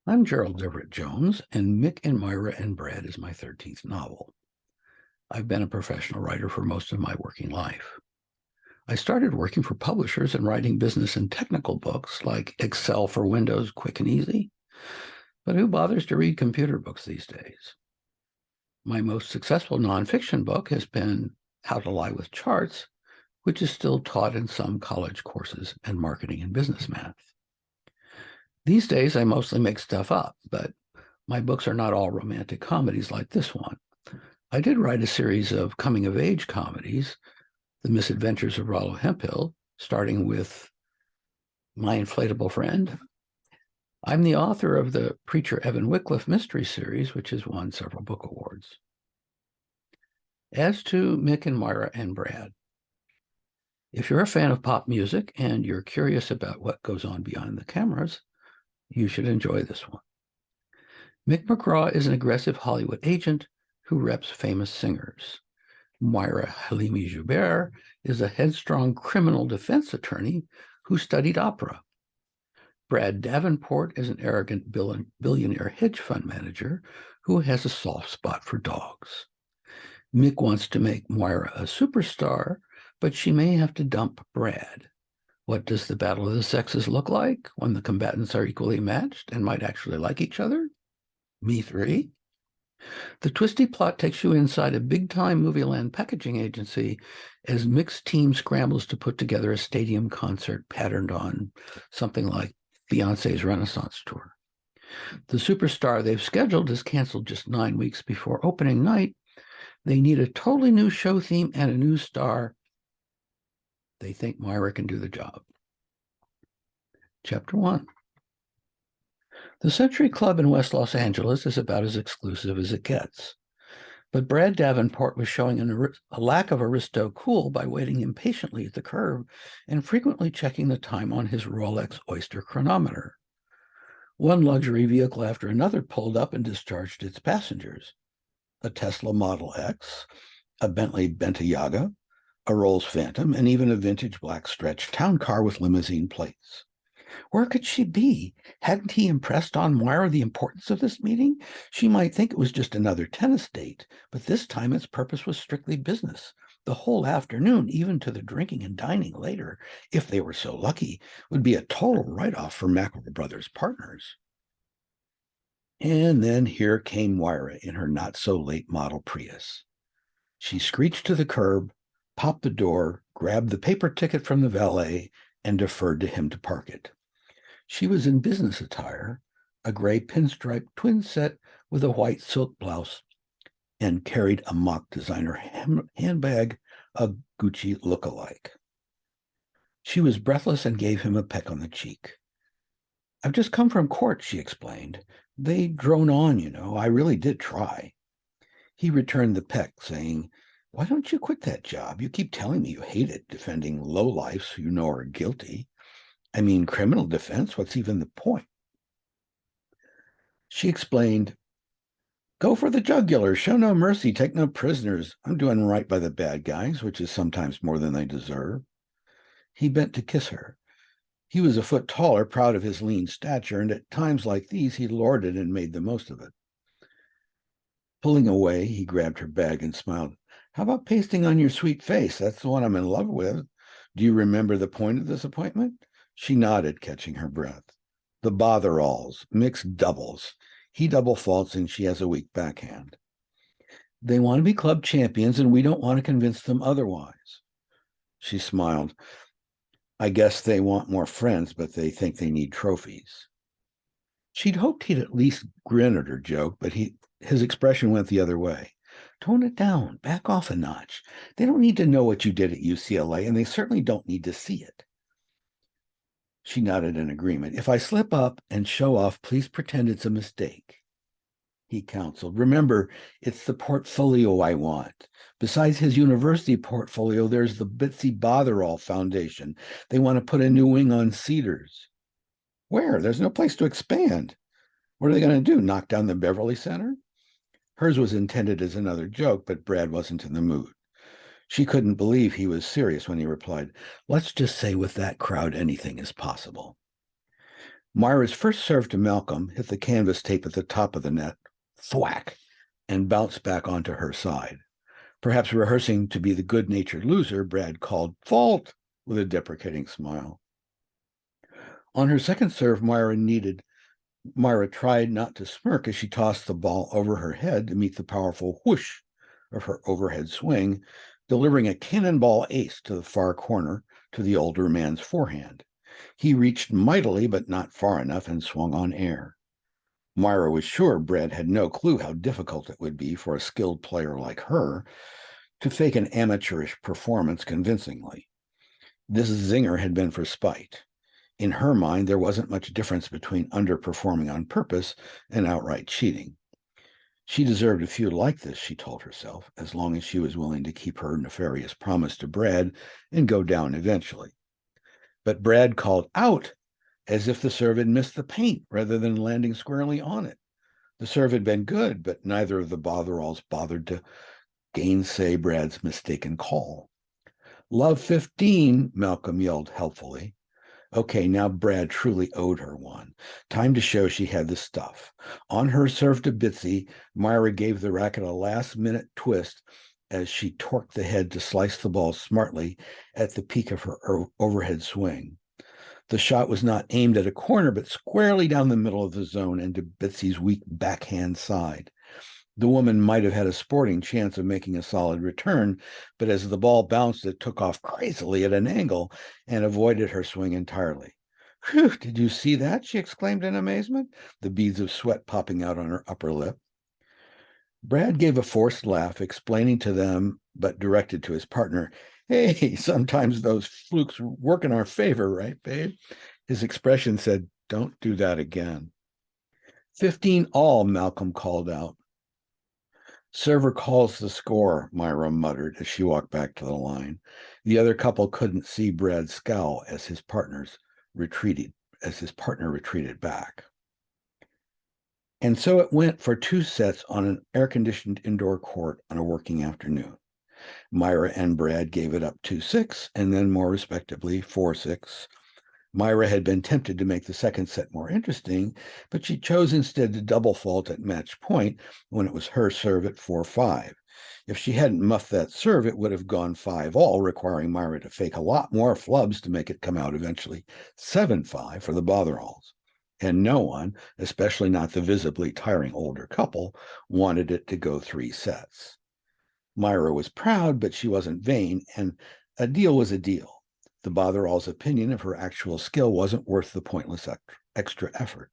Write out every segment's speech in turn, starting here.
I'm Gerald Everett Jones, and Mick and Moira and Brad is my 13th novel. I've been a professional writer for most of my working life. I started working for publishers and writing business and technical books like Excel for Windows, quick and easy. But who bothers to read computer books these days? My most successful nonfiction book has been How to Lie with Charts, which is still taught in some college courses and marketing and business math. These days, I mostly make stuff up, but my books are not all romantic comedies like this one. I did write a series of coming-of-age comedies, The Misadventures of Rollo Hemphill, starting with My Inflatable Friend. I'm the author of the Preacher Evan Wycliffe mystery series, which has won several book awards. As to Mick and Moira and Brad, if you're a fan of pop music and you're curious about what goes on behind the cameras, you should enjoy this one. Mick McGraw is an aggressive Hollywood agent who reps famous singers. Moira Halimi Joubert is a headstrong criminal defense attorney who studied opera. Brad Davenport is an arrogant billionaire hedge fund manager who has a soft spot for dogs. Mick wants to make Moira a superstar, but she may have to dump Brad. What does the battle of the sexes look like when the combatants are equally matched and might actually like each other? Me three. The twisty plot takes you inside a big-time Movieland packaging agency as Mick's team scrambles to put together a stadium concert patterned on something like Beyonce's Renaissance tour. The superstar they've scheduled is canceled just 9 weeks before opening night. They need a totally new show theme and a new star. They think Moira can do the job. Chapter 1. The Century Club in West Los Angeles is about as exclusive as it gets. But Brad Davenport was showing a lack of aristo cool by waiting impatiently at the curb and frequently checking the time on his Rolex Oyster chronometer. One luxury vehicle after another pulled up and discharged its passengers. A Tesla Model X, a Bentley Bentayga, a Rolls Phantom, and even a vintage black stretch town car with limousine plates. Where could she be? Hadn't he impressed on Moira the importance of this meeting? She might think it was just another tennis date, but this time its purpose was strictly business. The whole afternoon, even to the drinking and dining later, if they were so lucky, would be a total write-off for McElroy Brothers partners. And then here came Moira in her not-so-late model Prius. She screeched to the curb, popped the door, grabbed the paper ticket from the valet, and deferred to him to park it. She was in business attire, a gray pinstripe twin set with a white silk blouse, and carried a mock designer handbag, a Gucci look-alike. She was breathless and gave him a peck on the cheek. I've just come from court, she explained. They drone on, you know. I really did try. He returned the peck, saying, why don't you quit that job? You keep telling me you hate it, defending lowlifes who you know are guilty. I mean, criminal defense, what's even the point? She explained, go for the jugular, show no mercy, take no prisoners. I'm doing right by the bad guys, which is sometimes more than they deserve. He bent to kiss her. He was a foot taller, proud of his lean stature, and at times like these, he lorded and made the most of it. Pulling away, he grabbed her bag and smiled. How about pasting on your sweet face? That's the one I'm in love with. Do you remember the point of this appointment? She nodded, catching her breath. The bother-alls, mixed doubles. He double faults and she has a weak backhand. They want to be club champions and we don't want to convince them otherwise. She smiled. I guess they want more friends, but they think they need trophies. She'd hoped he'd at least grin at her joke, but his expression went the other way. Tone it down, back off a notch. They don't need to know what you did at UCLA, and they certainly don't need to see it. She nodded in agreement. If I slip up and show off, please pretend it's a mistake. He counseled. Remember, it's the portfolio I want. Besides his university portfolio, there's the Bitsy Botherall Foundation. They want to put a new wing on Cedars. Where? There's no place to expand. What are they going to do, knock down the Beverly Center? Hers was intended as another joke, but Brad wasn't in the mood. She couldn't believe he was serious when he replied, let's just say with that crowd, anything is possible. Myra's first serve to Malcolm hit the canvas tape at the top of the net, thwack, and bounced back onto her side. Perhaps rehearsing to be the good-natured loser, Brad called fault with a deprecating smile. On her second serve, Myra tried not to smirk as she tossed the ball over her head to meet the powerful whoosh of her overhead swing, delivering a cannonball ace to the far corner to the older man's forehand. He reached mightily, but not far enough, and swung on air. Myra was sure Brad had no clue how difficult it would be for a skilled player like her to fake an amateurish performance convincingly. This zinger had been for spite. In her mind, there wasn't much difference between underperforming on purpose and outright cheating. She deserved a few like this, she told herself, as long as she was willing to keep her nefarious promise to Brad and go down eventually. But Brad called out as if the serve had missed the paint rather than landing squarely on it. The serve had been good, but neither of the botheralls bothered to gainsay Brad's mistaken call. Love 15, Malcolm yelled helpfully. Okay, now Brad truly owed her one. Time to show she had the stuff. On her serve to Bitsy, Myra gave the racket a last-minute twist as she torqued the head to slice the ball smartly at the peak of her overhead swing. The shot was not aimed at a corner, but squarely down the middle of the zone and to Bitsy's weak backhand side. The woman might have had a sporting chance of making a solid return, but as the ball bounced, it took off crazily at an angle and avoided her swing entirely. Whew, did you see that? She exclaimed in amazement, the beads of sweat popping out on her upper lip. Brad gave a forced laugh, explaining to them, but directed to his partner, hey, sometimes those flukes work in our favor, right, babe? His expression said, don't do that again. 15 all, Malcolm called out. Server calls the score, Myra muttered as she walked back to the line. The other couple couldn't see Brad scowl as his partner retreated back. And so it went for 2 sets on an air-conditioned indoor court on a working afternoon. Myra and Brad gave it up 2-6, and then more respectively 4-6. Myra had been tempted to make the second set more interesting, but she chose instead to double fault at match point when it was her serve at 4-5. If she hadn't muffed that serve, it would have gone 5 all, requiring Myra to fake a lot more flubs to make it come out eventually 7-5 for the Botheralls. And no one, especially not the visibly tiring older couple, wanted it to go 3 sets. Myra was proud, but she wasn't vain, and a deal was a deal. The Botherall's opinion of her actual skill wasn't worth the pointless extra effort.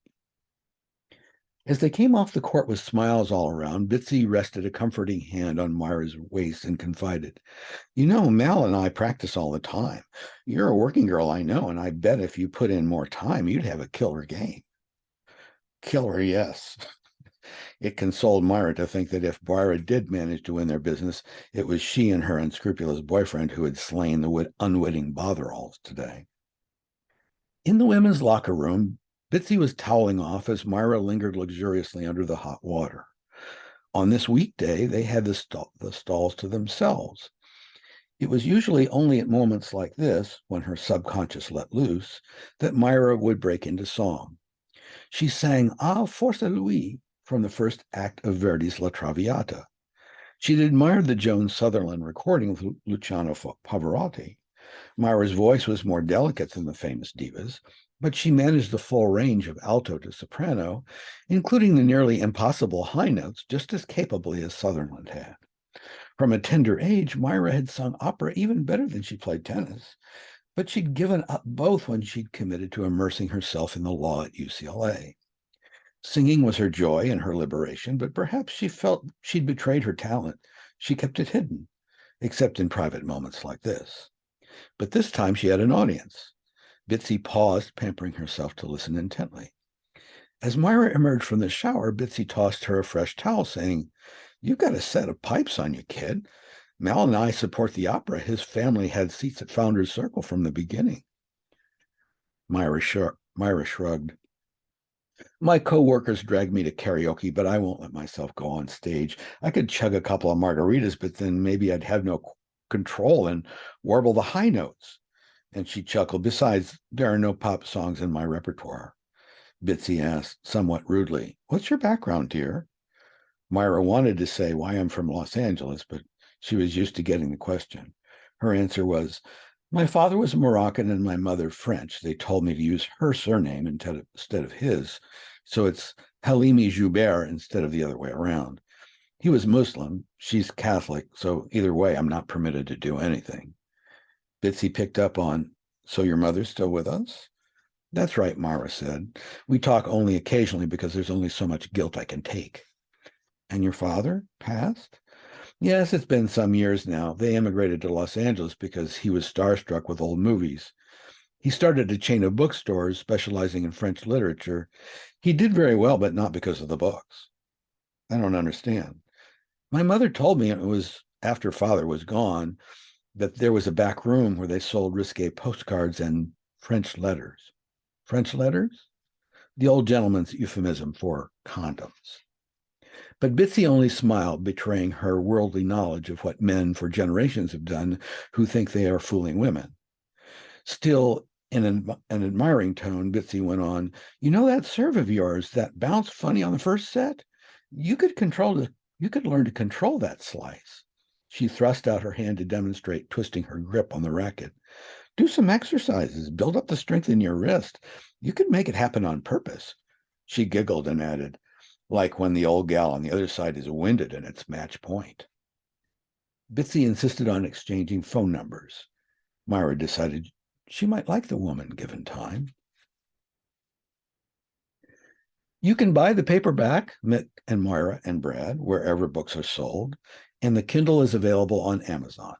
As they came off the court with smiles all around, Bitsy rested a comforting hand on Myra's waist and confided, you know, Mal and I practice all the time. You're a working girl, I know, and I bet if you put in more time, you'd have a killer game. Killer, yes. It consoled Myra to think that if Myra did manage to win their business, it was she and her unscrupulous boyfriend who had slain the unwitting Botheralls today. In the women's locker room, Bitsy was toweling off as Myra lingered luxuriously under the hot water. On this weekday, they had the stalls to themselves. It was usually only at moments like this, when her subconscious let loose, that Myra would break into song. She sang Ah, Forza Lui from the first act of Verdi's La Traviata. She'd admired the Joan Sutherland recording with Luciano Pavarotti. Myra's voice was more delicate than the famous divas, but she managed the full range of alto to soprano, including the nearly impossible high notes, just as capably as Sutherland had. From a tender age, Myra had sung opera even better than she played tennis, but she'd given up both when she'd committed to immersing herself in the law at UCLA. Singing was her joy and her liberation, but perhaps she felt she'd betrayed her talent. She kept it hidden, except in private moments like this. But this time she had an audience. Bitsy paused, pampering herself to listen intently. As Myra emerged from the shower, Bitsy tossed her a fresh towel, saying, You've got a set of pipes on you, kid. Mal and I support the opera. His family had seats at Founders Circle from the beginning. Myra shrugged. My coworkers drag me to karaoke, but I won't let myself go on stage. I could chug a couple of margaritas, but then maybe I'd have no control and warble the high notes. And she chuckled. Besides, there are no pop songs in my repertoire. Bitsy asked, somewhat rudely. What's your background, dear? Moira wanted to say why I'm from Los Angeles, but she was used to getting the question. Her answer was, my father was Moroccan and my mother French. They told me to use her surname instead of his, so it's Halimi Joubert instead of the other way around. He was Muslim. She's Catholic, so either way, I'm not permitted to do anything. Bitsy picked up on, so your mother's still with us? That's right, Mara said. We talk only occasionally because there's only so much guilt I can take. And your father passed? Yes, it's been some years now. They immigrated to Los Angeles because he was starstruck with old movies. He started a chain of bookstores specializing in French literature. He did very well, but not because of the books. I don't understand. My mother told me it was after father was gone that there was a back room where they sold risque postcards and French letters. French letters? The old gentleman's euphemism for condoms. But Bitsy only smiled, betraying her worldly knowledge of what men for generations have done who think they are fooling women. Still, in an admiring tone, Bitsy went on, you know that serve of yours, that bounced funny on the first set? You could learn to control that slice. She thrust out her hand to demonstrate, twisting her grip on the racket. Do some exercises, build up the strength in your wrist. You could make it happen on purpose. She giggled and added, like when the old gal on the other side is winded and it's match point. Bitsy insisted on exchanging phone numbers. Myra decided she might like the woman given time. You can buy the paperback, Mick and Moira and Brad, wherever books are sold, and the Kindle is available on Amazon.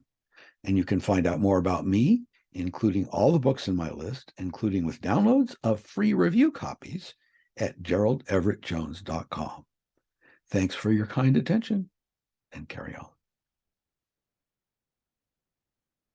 And you can find out more about me, including all the books in my list, including with downloads of free review copies at GeraldEverettJones.com. Thanks for your kind attention, and carry on.